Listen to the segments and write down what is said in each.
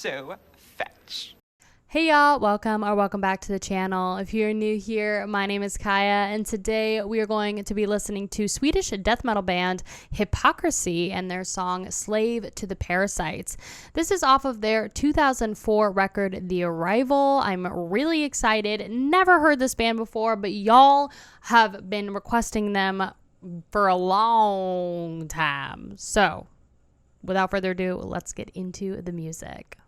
so fetch. Hey y'all, welcome back to the channel. If you're new here, my name is Kaiya, and today we are going to be listening to Swedish death metal band Hypocrisy and their song Slave to the Parasites. This is off of their 2004 record The Arrival. I'm really excited. Never heard this band before, but y'all have been requesting them for a long time. So, without further ado, let's get into the music.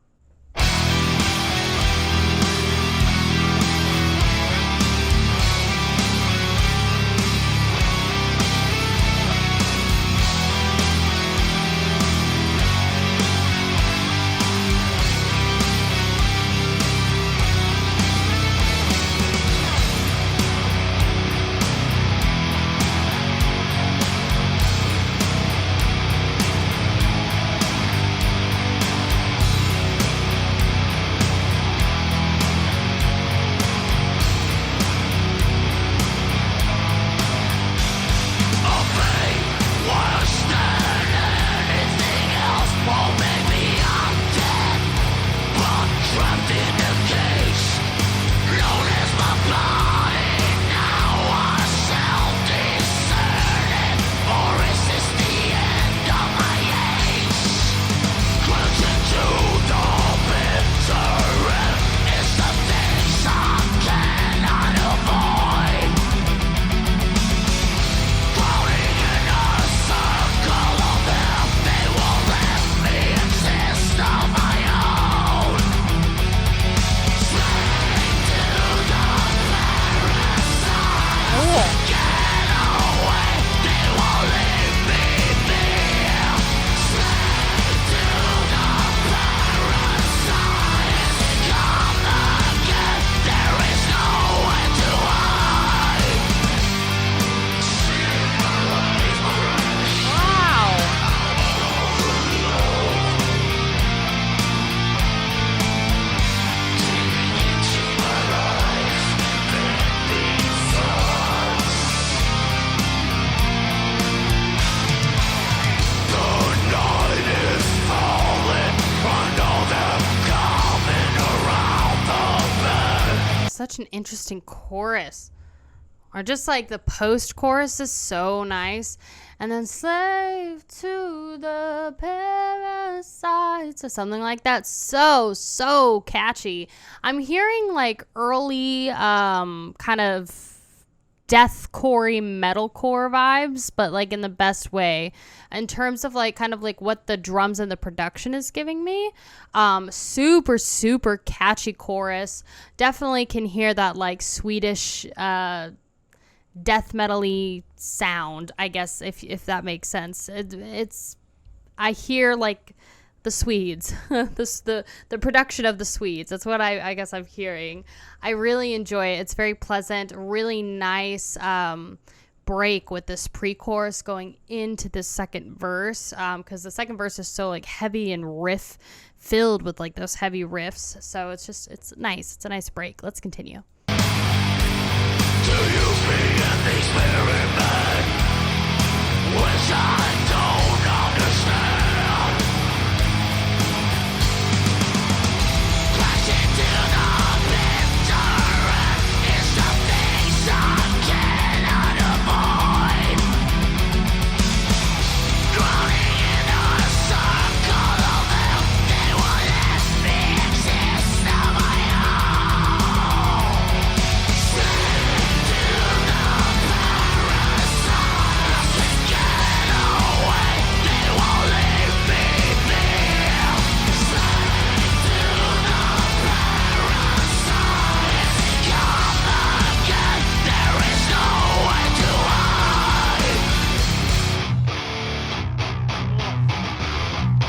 Such an interesting chorus, or just like the post chorus is so nice, and then slave to the parasites or something like that. So catchy. I'm hearing like early kind of deathcore metalcore vibes, but like in the best way in terms of like kind of like what the drums and the production is giving me. Super catchy chorus. Definitely can hear that like Swedish death metal-y sound, I guess, if that makes sense. It's I hear like the Swedes, the production of the Swedes. That's what I guess I'm hearing. I really enjoy it. It's very pleasant, really nice break with this pre-chorus going into the second verse, because the second verse is so like heavy and riff filled with like those heavy riffs. So it's nice. It's a nice break. Let's continue. Do you begin the experiment, which I don't understand?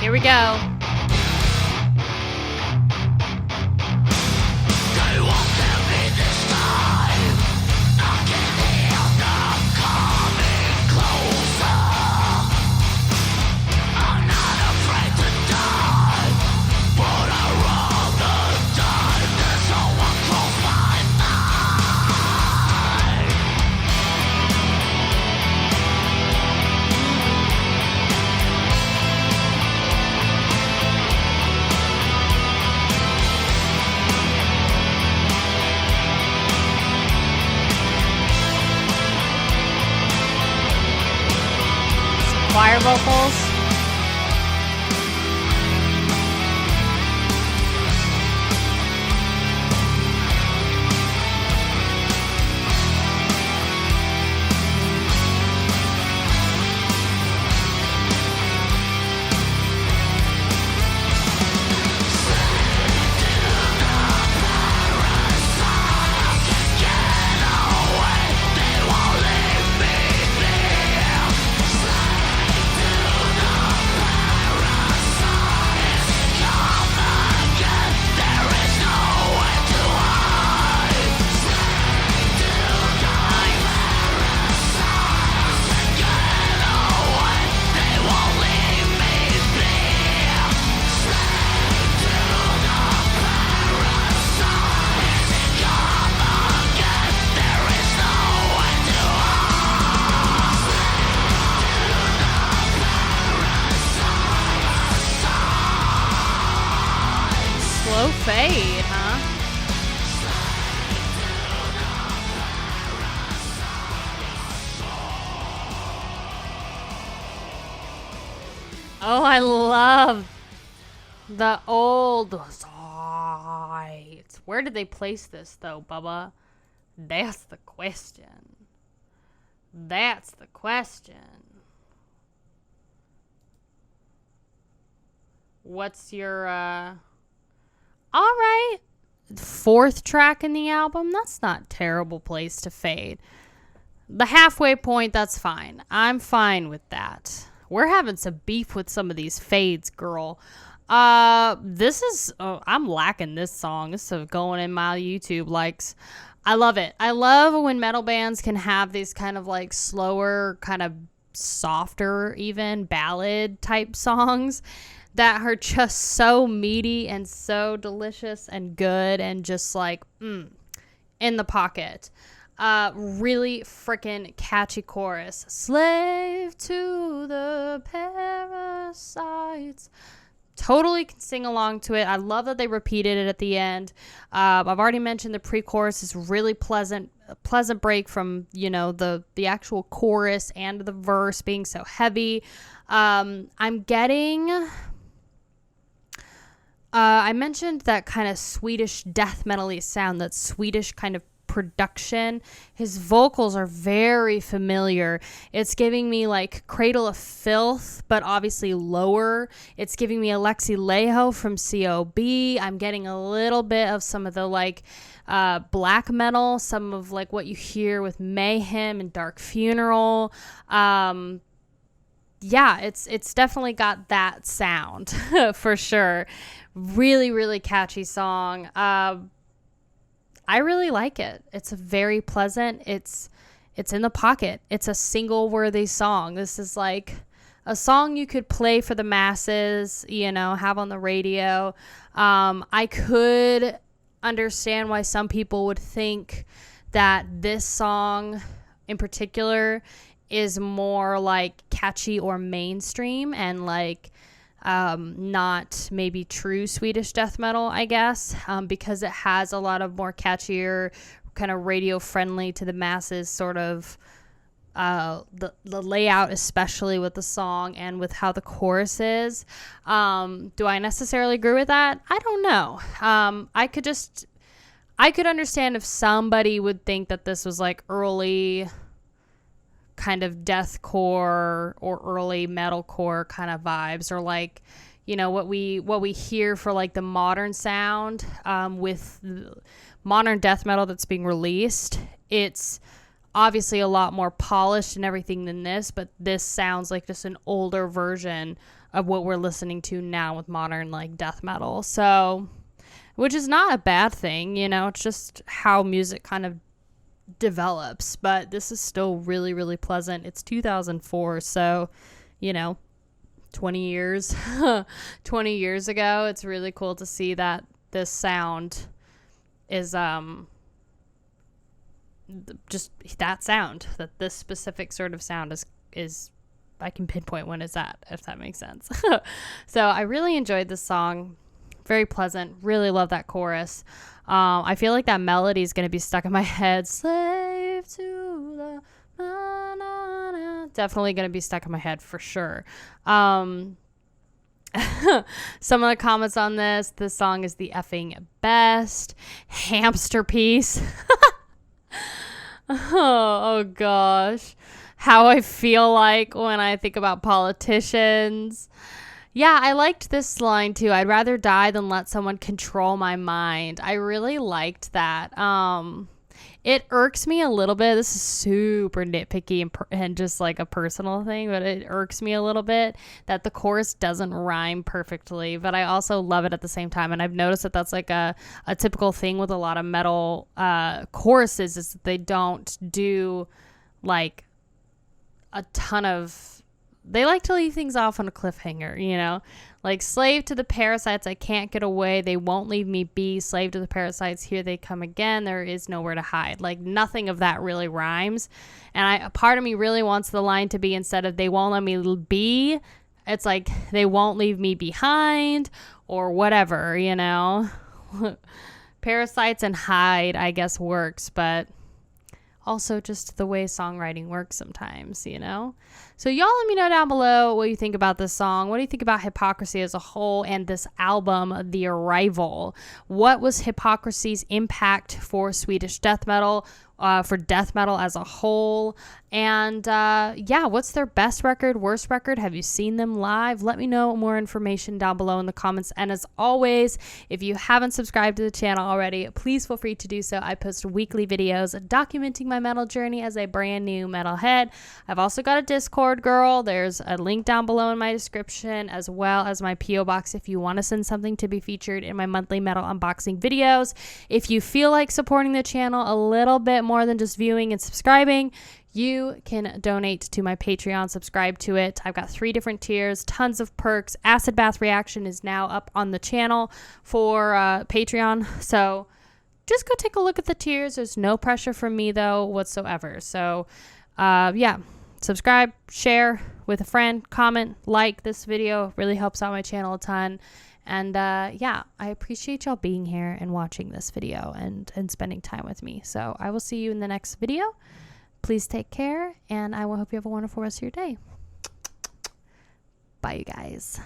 Here we go. fade, huh? Oh, I love the old sites. Where did they place this, though, Bubba? That's the question. That's the question. What's your, all right. 4th track in the album? That's not a terrible place to fade. The halfway point, that's fine. I'm fine with that. We're having some beef with some of these fades, girl. This is, I'm lacking this song. This is going in my YouTube likes. I love it. I love when metal bands can have these kind of like slower, kind of softer, even ballad type songs that are just so meaty and so delicious and good and just like, in the pocket. Really freaking catchy chorus. Slave to the parasites. Totally can sing along to it. I love that they repeated it at the end. I've already mentioned the pre-chorus is really pleasant. A pleasant break from, you know, the actual chorus and the verse being so heavy. I'm getting... I mentioned that kind of Swedish death metal-y sound, that Swedish kind of production. His vocals are very familiar. It's giving me like Cradle of Filth, but obviously lower. It's giving me Alexi Laiho from COB. I'm getting a little bit of some of the like black metal, some of like what you hear with Mayhem and Dark Funeral. Yeah, it's definitely got that sound for sure. Really, really catchy song. I really like it. It's very pleasant. It's in the pocket. It's a single worthy song. This is like a song you could play for the masses, you know, have on the radio. I could understand why some people would think that this song in particular is more like catchy or mainstream and like not maybe true Swedish death metal, I guess, because it has a lot of more catchier, kind of radio friendly to the masses sort of the layout, especially with the song and with how the chorus is. Do I necessarily agree with that? I don't know. I could understand if somebody would think that this was like early kind of deathcore or early metalcore kind of vibes, or like, you know, what we hear for like the modern sound with modern death metal that's being released. It's obviously a lot more polished and everything than this, but this sounds like just an older version of what we're listening to now with modern like death metal. So, which is not a bad thing, you know, it's just how music kind of develops. But this is still really, really pleasant. It's 2004, so, you know, 20 years 20 years ago. It's really cool to see that this sound is just that sound, that this specific sort of sound is I can pinpoint when it's at, if that makes sense. So I really enjoyed this song. Very pleasant. Really love that chorus. I feel like that melody is going to be stuck in my head. Slave to the na, na, na. Definitely going to be stuck in my head for sure. Some of the comments on this song is the effing best. Hamster piece. Oh gosh. How I feel like when I think about politicians. Yeah, I liked this line too. I'd rather die than let someone control my mind. I really liked that. It irks me a little bit. This is super nitpicky and just like a personal thing, but it irks me a little bit that the chorus doesn't rhyme perfectly, but I also love it at the same time. And I've noticed that that's like a typical thing with a lot of metal choruses, is that they don't do like a ton of... They like to leave things off on a cliffhanger, you know? Like, slave to the parasites, I can't get away. They won't leave me be. Slave to the parasites, here they come again. There is nowhere to hide. Like, nothing of that really rhymes. And a part of me really wants the line to be, instead of they won't let me be, it's like they won't leave me behind or whatever, you know? Parasites and hide, I guess, works, but also just the way songwriting works sometimes, you know? So y'all let me know down below what you think about this song. What do you think about Hypocrisy as a whole and this album, The Arrival? What was Hypocrisy's impact for Swedish death metal, for death metal as a whole? And yeah, what's their best record, worst record? Have you seen them live? Let me know more information down below in the comments. And as always, if you haven't subscribed to the channel already, please feel free to do so. I post weekly videos documenting my metal journey as a brand new metalhead. I've also got a Discord, girl. There's a link down below in my description, as well as my P.O. box if you want to send something to be featured in my monthly metal unboxing videos. If you feel like supporting the channel a little bit more than just viewing and subscribing, you can donate to my Patreon, subscribe to it. I've got 3 different tiers, tons of perks. Acid Bath Reaction is now up on the channel for Patreon. So just go take a look at the tiers. There's no pressure from me, though, whatsoever. So yeah, subscribe, share with a friend, comment, like this video. It really helps out my channel a ton. And yeah, I appreciate y'all being here and watching this video and spending time with me. So I will see you in the next video. Please take care, and I will hope you have a wonderful rest of your day. Bye, you guys.